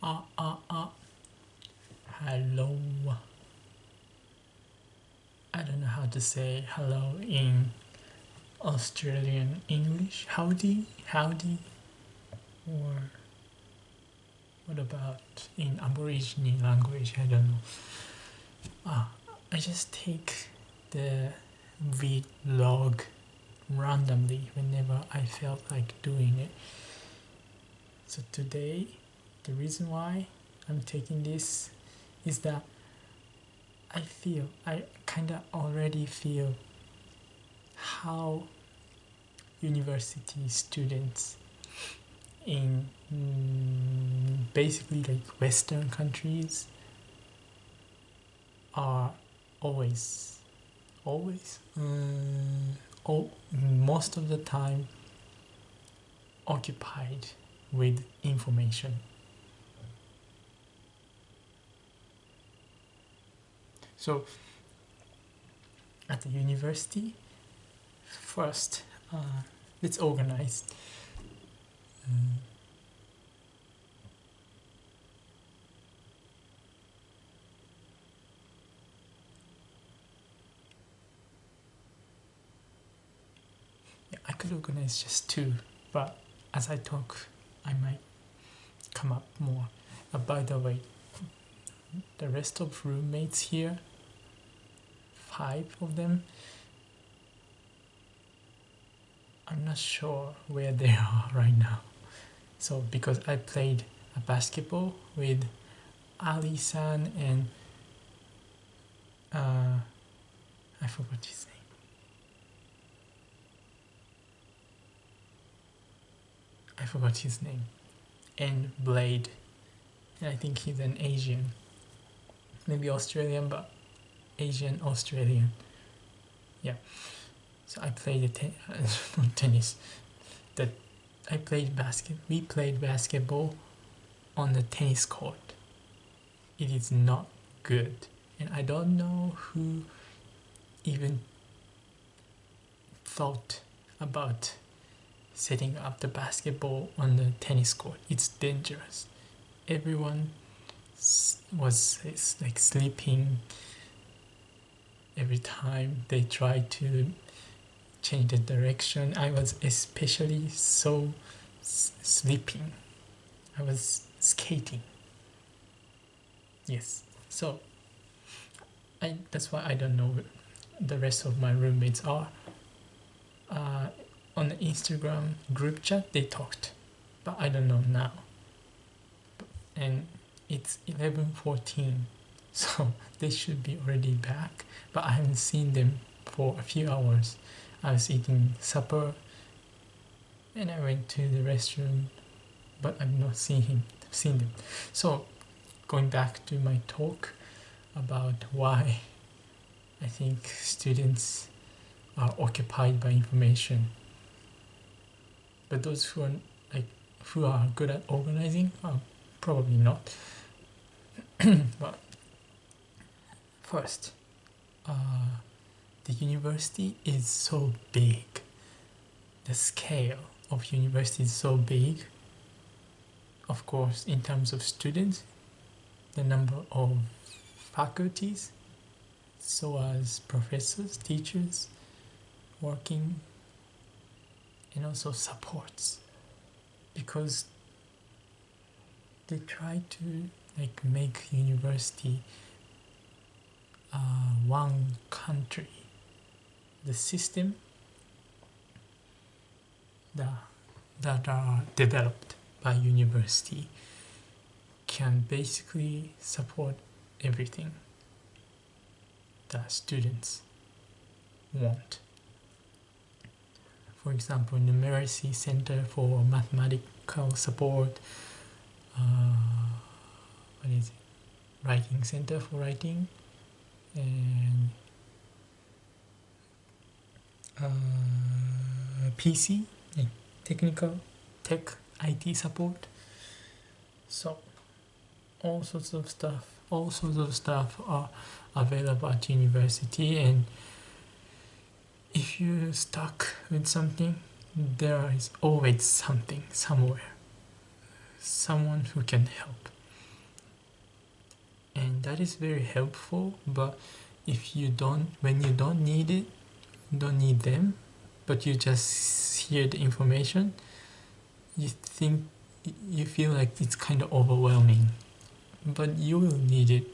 Hello. I don't know how to say hello in Australian English. Howdy, howdy. Or what about in Aborigine language? I don't know. I just take the vlog randomly whenever I felt like doing it. So today, the reason why I'm taking this is that I kinda already feel how university students in basically like Western countries are always, most of the time occupied with information. So at the university, first, let's organize. Yeah, I could organize just two, but as I talk, I might come up more. By the way, the rest of roommates here, 5 of them, I'm not sure where they are right now. So because I played a basketball with Ali-san and I forgot his name. And Blade. And I think he's an Asian. Maybe Australian, but Asian Australian. Yeah. So I played tennis. We played basketball on the tennis court. It is not good. And I don't know who even thought about setting up the basketball on the tennis court. It's dangerous. Everyone was like sleeping every time they tried to change the direction. I was especially so sleeping. I was skating. Yes. So that's why I don't know the rest of my roommates are. On the Instagram group chat they talked, but I don't know now. And it's 11:14, so they should be already back, but I haven't seen them for a few hours. I was eating supper and I went to the restroom, but I've not seen them. So going back to my talk about why I think students are occupied by information, but those who are good at organizing are probably not. But first, the university is so big. The scale of university is so big. Of course, in terms of students, the number of faculties, so as professors, teachers working, and also supports, because they try to make university one country. The system that are developed by university can basically support everything that students want. For example, numeracy center for mathematical support, writing center for writing, and PC, tech IT support. So all sorts of stuff are available at university, and if you're stuck with something, there is always something somewhere, someone who can help. and that is very helpful. But if you don't, when you don't need it, don't need them, but you just hear the information, you think, you feel like it's kind of overwhelming, but you will need it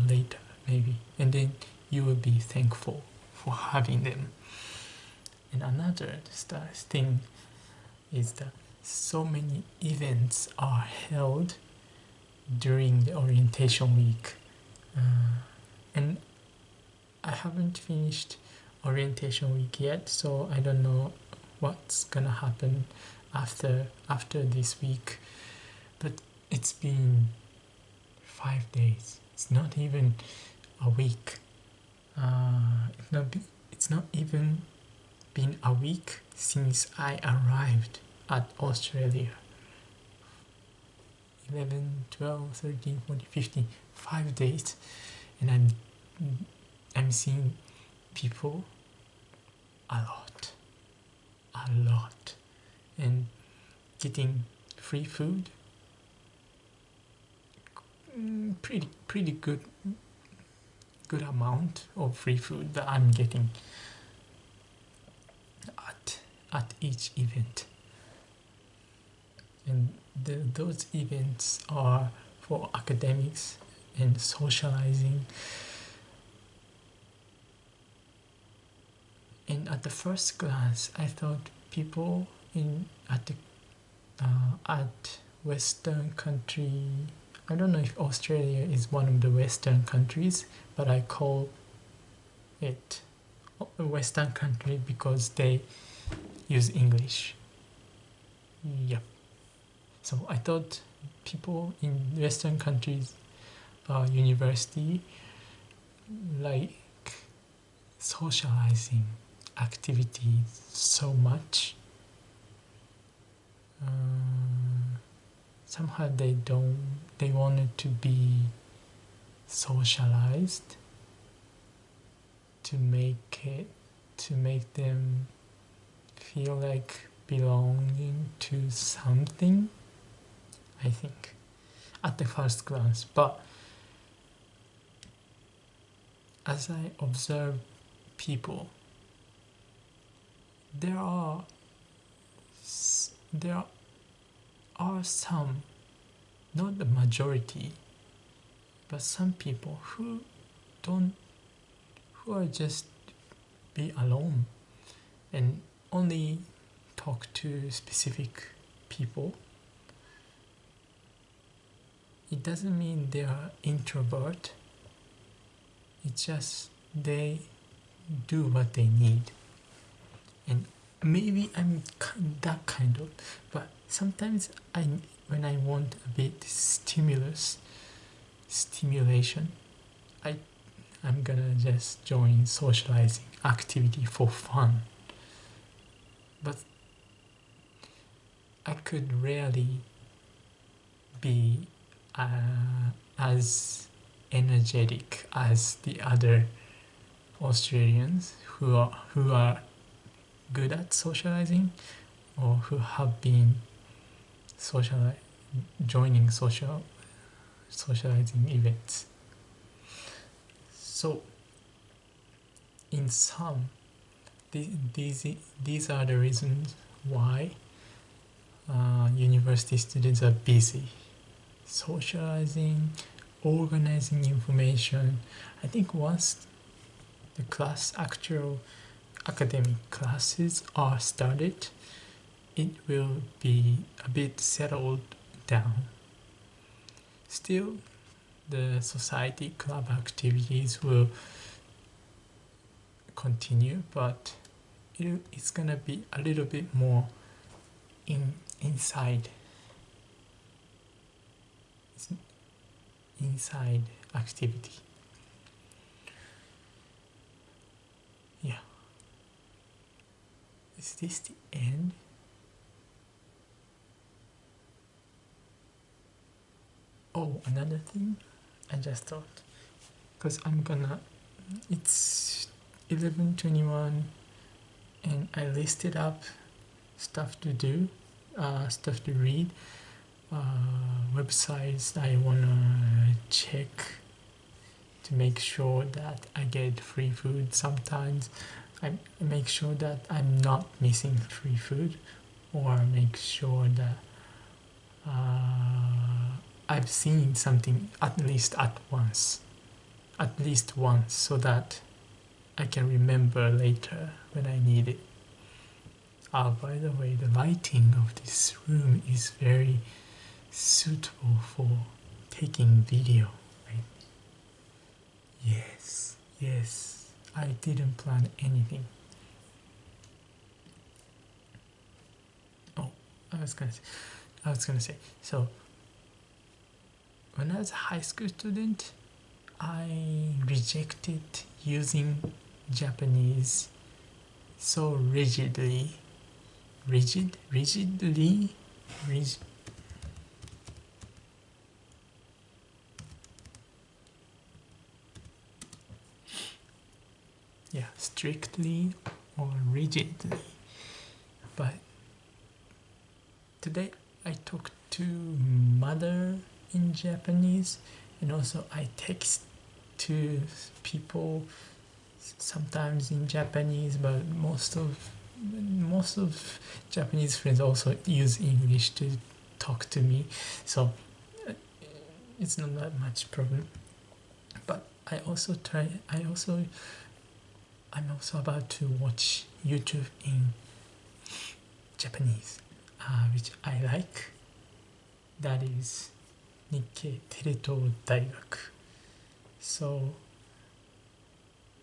later maybe, and then you will be thankful for having them. And another thing is that so many events are held during the orientation week, and I haven't finished orientation week yet, so I don't know what's gonna happen after this week. But it's been 5 days. It's not even a week. It's not even been a week since I arrived at Australia. 11, 12, 13, 14, 15, 5 days, and I'm seeing people a lot, and getting free food, pretty good amount of free food that I'm getting at each event. And those events are for academics and socializing. And at the first glance, I thought people at Western country, I don't know if Australia is one of the Western countries, but I call it a Western country because they use English. Yep. So I thought people in Western countries, university, like socializing activities so much. Somehow they wanted to be socialized to make them feel like belonging to something, I think, at the first glance. But as I observe people, there are some, not the majority, but some people who are just be alone and only talk to specific people. It doesn't mean they are introvert. It's just they do what they need. And maybe I'm that kind of, but sometimes when I want a bit stimulation, I'm gonna just join socializing activity for fun. But I could rarely be as energetic as the other Australians who are good at socializing, or who have been joining socializing events. So in sum, these are the reasons why university students are busy socializing, organizing information. I think once the actual academic classes are started, it will be a bit settled down. Still, the society club activities will continue, but it's gonna be a little bit more inside activity. Yeah. Is this the end? Oh, another thing I just thought, because it's 11:21 and I listed up stuff to do, stuff to read, websites I wanna check to make sure that I get free food. Sometimes I make sure that I'm not missing free food, or make sure that I've seen something at least once, so that I can remember later when I need it. By the way, the lighting of this room is very suitable for taking video. Right? Yes, I didn't plan anything. Oh, I was gonna say, so when I was a high school student, I rejected using Japanese so rigidly. Yeah, strictly or rigidly. But today I talked to mother in Japanese, and also I text to people sometimes in Japanese, but most of Japanese friends also use English to talk to me, so it's not that much problem. But I'm also about to watch YouTube in Japanese, which I like. That is Nikkei Tereto Daigaku. So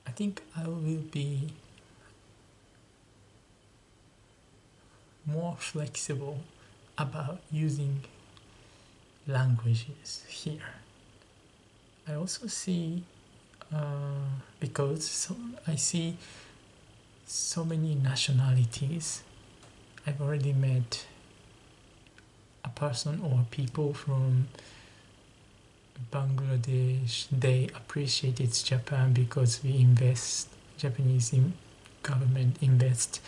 I think I will be more flexible about using languages here. I also see, because I see so many nationalities. I've already met a person or people from Bangladesh. They appreciated Japan because Japanese government invest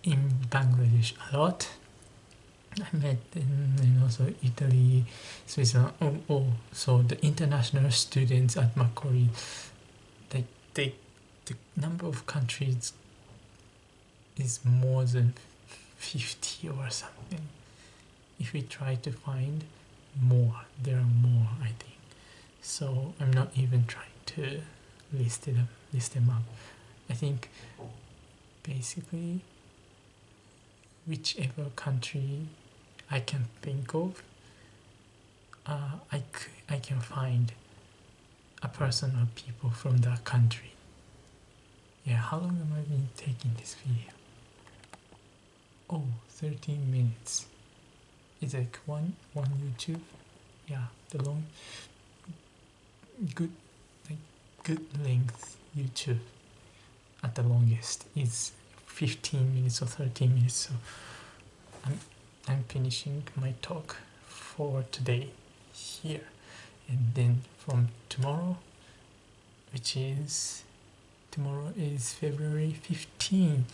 in Bangladesh a lot. I met in also Italy, Switzerland. So the international students at Macquarie, the number of countries is more than 50 or something. If we try to find more, there are more, I think. So I'm not even trying to list them up. I think basically whichever country I can think of, I can find a person or people from that country. Yeah, how long am I been taking this video? Oh, 13 minutes. It's like one YouTube. Yeah, the long, good length YouTube at the longest is 15 minutes or 13 minutes. So I'm finishing my talk for today here, and then from tomorrow, tomorrow is February 15.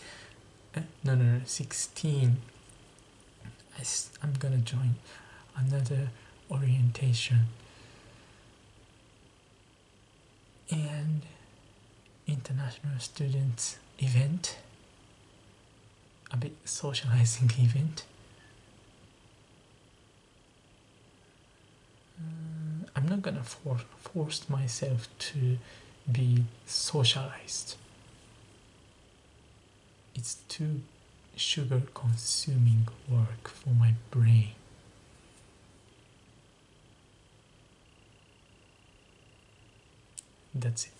No, 16. I'm gonna join another orientation and international students event, a bit socializing event. I'm not gonna force myself to be socialized. It's too sugar consuming work for my brain. That's it.